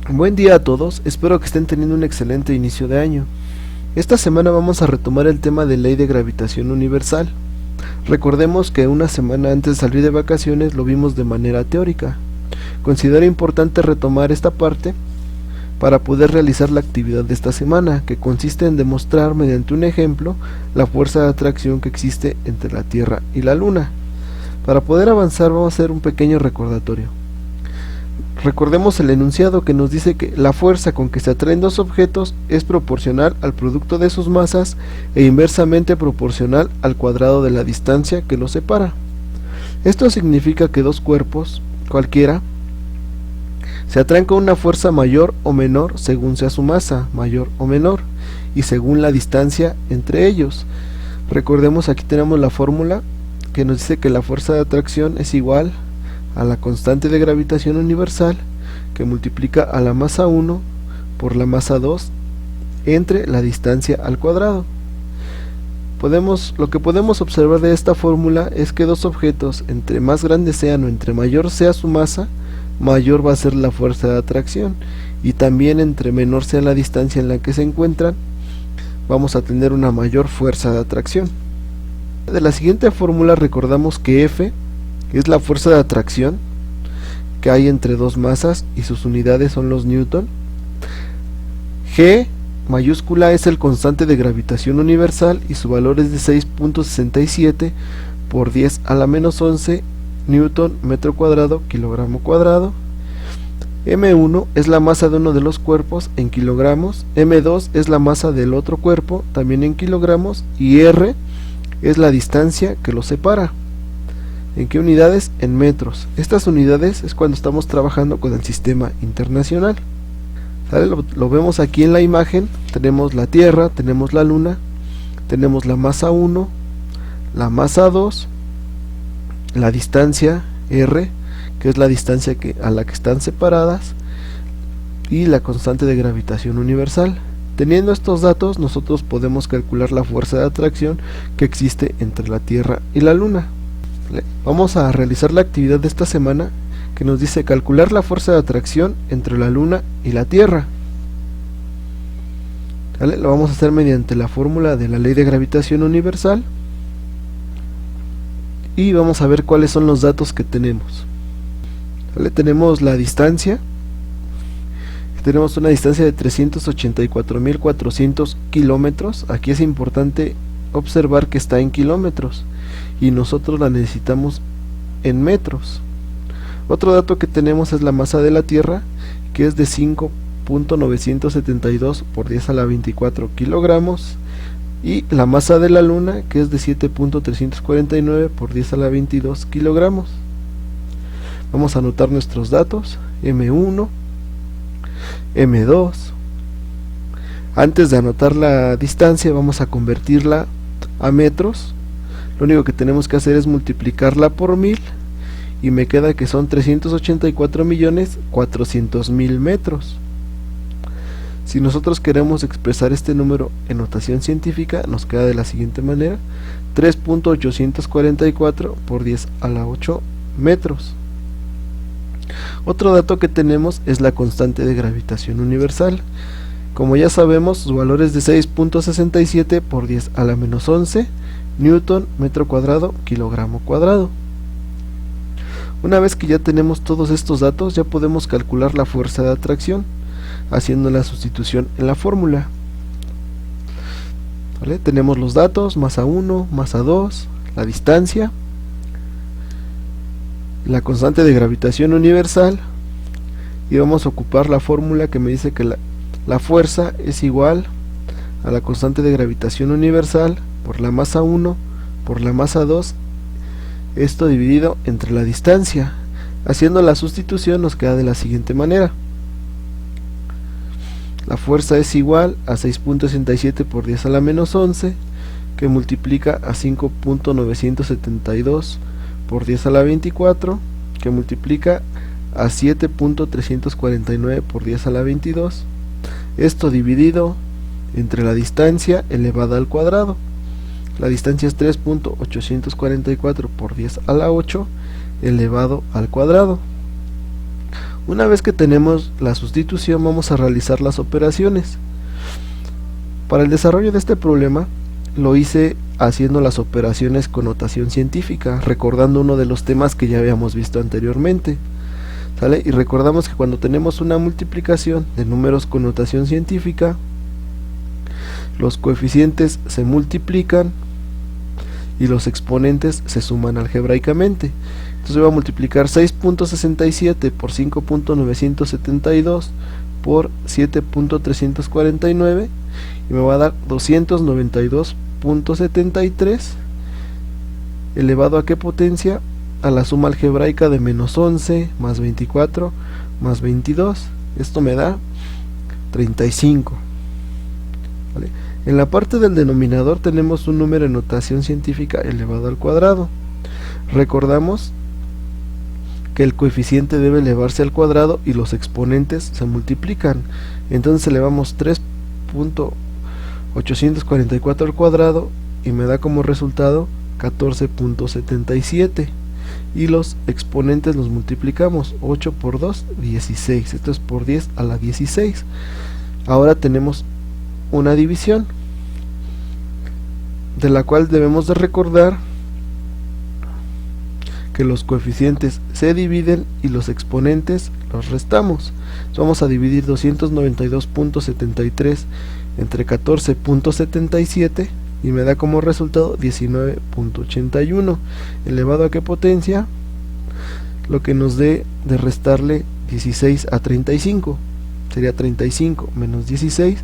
Buen día a todos, espero que estén teniendo un excelente inicio de año. Esta semana vamos a retomar el tema de ley de gravitación universal. Recordemos que una semana antes de salir de vacaciones lo vimos de manera teórica. Considero importante retomar esta parte para poder realizar la actividad de esta semana, que consiste en demostrar mediante un ejemplo la fuerza de atracción que existe entre la Tierra y la Luna. Para poder avanzar vamos a hacer un pequeño recordatorio. Recordemos el enunciado que nos dice que la fuerza con que se atraen dos objetos es proporcional al producto de sus masas e inversamente proporcional al cuadrado de la distancia que los separa. Esto significa que dos cuerpos, cualquiera, se atraen con una fuerza mayor o menor según sea su masa, mayor o menor, y según la distancia entre ellos. Recordemos, aquí tenemos la fórmula que nos dice que la fuerza de atracción es igual a la constante de gravitación universal, que multiplica a la masa 1 por la masa 2 entre la distancia al cuadrado. Lo que podemos observar de esta fórmula es que dos objetos, entre más grandes sean o entre mayor sea su masa, mayor va a ser la fuerza de atracción, y también entre menor sea la distancia en la que se encuentran, vamos a tener una mayor fuerza de atracción. De la siguiente fórmula recordamos que F es la fuerza de atracción que hay entre dos masas y sus unidades son los newton. G mayúscula es el constante de gravitación universal y su valor es de 6.67 por 10 a la menos 11 newton metro cuadrado kilogramo cuadrado. M1 es la masa de uno de los cuerpos en kilogramos, M2 es la masa del otro cuerpo también en kilogramos, y R es la distancia que los separa. ¿En qué unidades? En metros. Estas unidades es cuando estamos trabajando con el sistema internacional. ¿Sale? Lo vemos aquí en la imagen. Tenemos la Tierra, tenemos la Luna, tenemos la masa 1, la masa 2, la distancia R, que es la distancia a la que están separadas, y la constante de gravitación universal. Teniendo estos datos, nosotros podemos calcular la fuerza de atracción que existe entre la Tierra y la Luna. Vamos a realizar la actividad de esta semana que nos dice calcular la fuerza de atracción entre la Luna y la Tierra. ¿Vale? Lo vamos a hacer mediante la fórmula de la ley de gravitación universal y vamos a ver cuáles son los datos que tenemos. ¿Vale? Tenemos la distancia, tenemos una distancia de 384.400 kilómetros. Aquí es importante observar que está en kilómetros y nosotros la necesitamos en metros. Otro dato que tenemos es la masa de la Tierra, que es de 5.972 por 10 a la 24 kilogramos, y la masa de la Luna, que es de 7.349 por 10 a la 22 kilogramos. Vamos a anotar nuestros datos: M1, M2. Antes de anotar la distancia vamos a convertirla a metros. Lo único que tenemos que hacer es multiplicarla por 1000 y me queda que son 384.400.000 metros. Si nosotros queremos expresar este número en notación científica, nos queda de la siguiente manera: 3.844 por 10 a la 8 metros. Otro dato que tenemos es la constante de gravitación universal. Como ya sabemos, su valor es de 6.67 por 10 a la menos 11 newton metro cuadrado kilogramo cuadrado. Una vez que ya tenemos todos estos datos, ya podemos calcular la fuerza de atracción haciendo la sustitución en la fórmula. ¿Vale? Tenemos los datos: masa 1, masa 2, la distancia, la constante de gravitación universal, y vamos a ocupar la fórmula que me dice que la fuerza es igual a la constante de gravitación universal por la masa 1 por la masa 2, esto dividido entre la distancia. Haciendo la sustitución nos queda de la siguiente manera: la fuerza es igual a 6.67 por 10 a la menos 11, que multiplica a 5.972 por 10 a la 24, que multiplica a 7.349 por 10 a la 22, esto dividido entre la distancia elevada al cuadrado. La distancia es 3.844 por 10 a la 8 elevado al cuadrado. Una vez que tenemos la sustitución, vamos a realizar las operaciones. Para el desarrollo de este problema lo hice haciendo las operaciones con notación científica, recordando uno de los temas que ya habíamos visto anteriormente, ¿sale? Y recordamos que cuando tenemos una multiplicación de números con notación científica, los coeficientes se multiplican y los exponentes se suman algebraicamente. Entonces voy a multiplicar 6.67 por 5.972 por 7.349 y me va a dar 292.73 elevado a qué potencia, a la suma algebraica de menos 11 más 24 más 22. Esto me da 35. ¿Vale? En la parte del denominador tenemos un número en notación científica elevado al cuadrado. Recordamos que el coeficiente debe elevarse al cuadrado y los exponentes se multiplican. Entonces elevamos 3.844 al cuadrado y me da como resultado 14.77, y los exponentes los multiplicamos. 8 por 2, 16. Esto es por 10 a la 16. Ahora tenemos una división, de la cual debemos de recordar que los coeficientes se dividen y los exponentes los restamos. Entonces vamos a dividir 292.73 entre 14.77 y me da como resultado 19.81 elevado a qué potencia, lo que nos dé de restarle 16 a 35. Sería 35 menos 16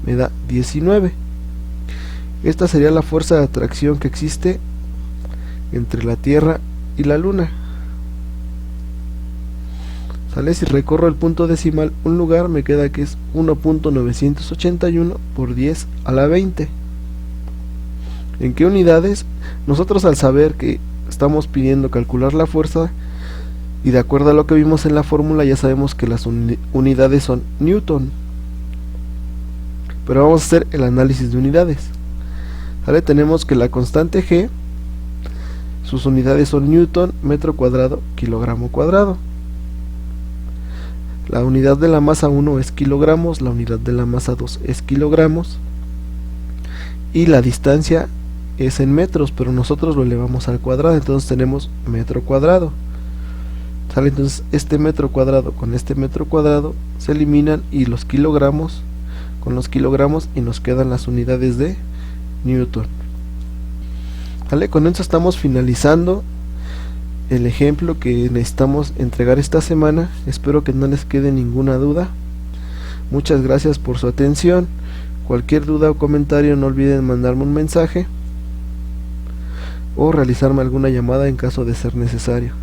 me da 19. Esta sería la fuerza de atracción que existe entre la Tierra y la Luna. ¿Sale? Si recorro el punto decimal un lugar, me queda que es 1.981 por 10 a la 20. ¿En qué unidades? Nosotros, al saber que estamos pidiendo calcular la fuerza, y de acuerdo a lo que vimos en la fórmula, ya sabemos que las unidades son Newton. Pero vamos a hacer el análisis de unidades. ¿Sale? Tenemos que la constante G, sus unidades son Newton, metro cuadrado, kilogramo cuadrado. La unidad de la masa 1 es kilogramos, la unidad de la masa 2 es kilogramos, y la distancia es en metros, pero nosotros lo elevamos al cuadrado, entonces tenemos metro cuadrado. ¿Sale? Entonces este metro cuadrado con este metro cuadrado se eliminan, y los kilogramos con los kilogramos, y nos quedan las unidades de Newton. ¿Vale? Con esto estamos finalizando el ejemplo que necesitamos entregar esta semana. Espero que no les quede ninguna duda. Muchas gracias por su atención. Cualquier duda o comentario, no olviden mandarme un mensaje o realizarme alguna llamada en caso de ser necesario.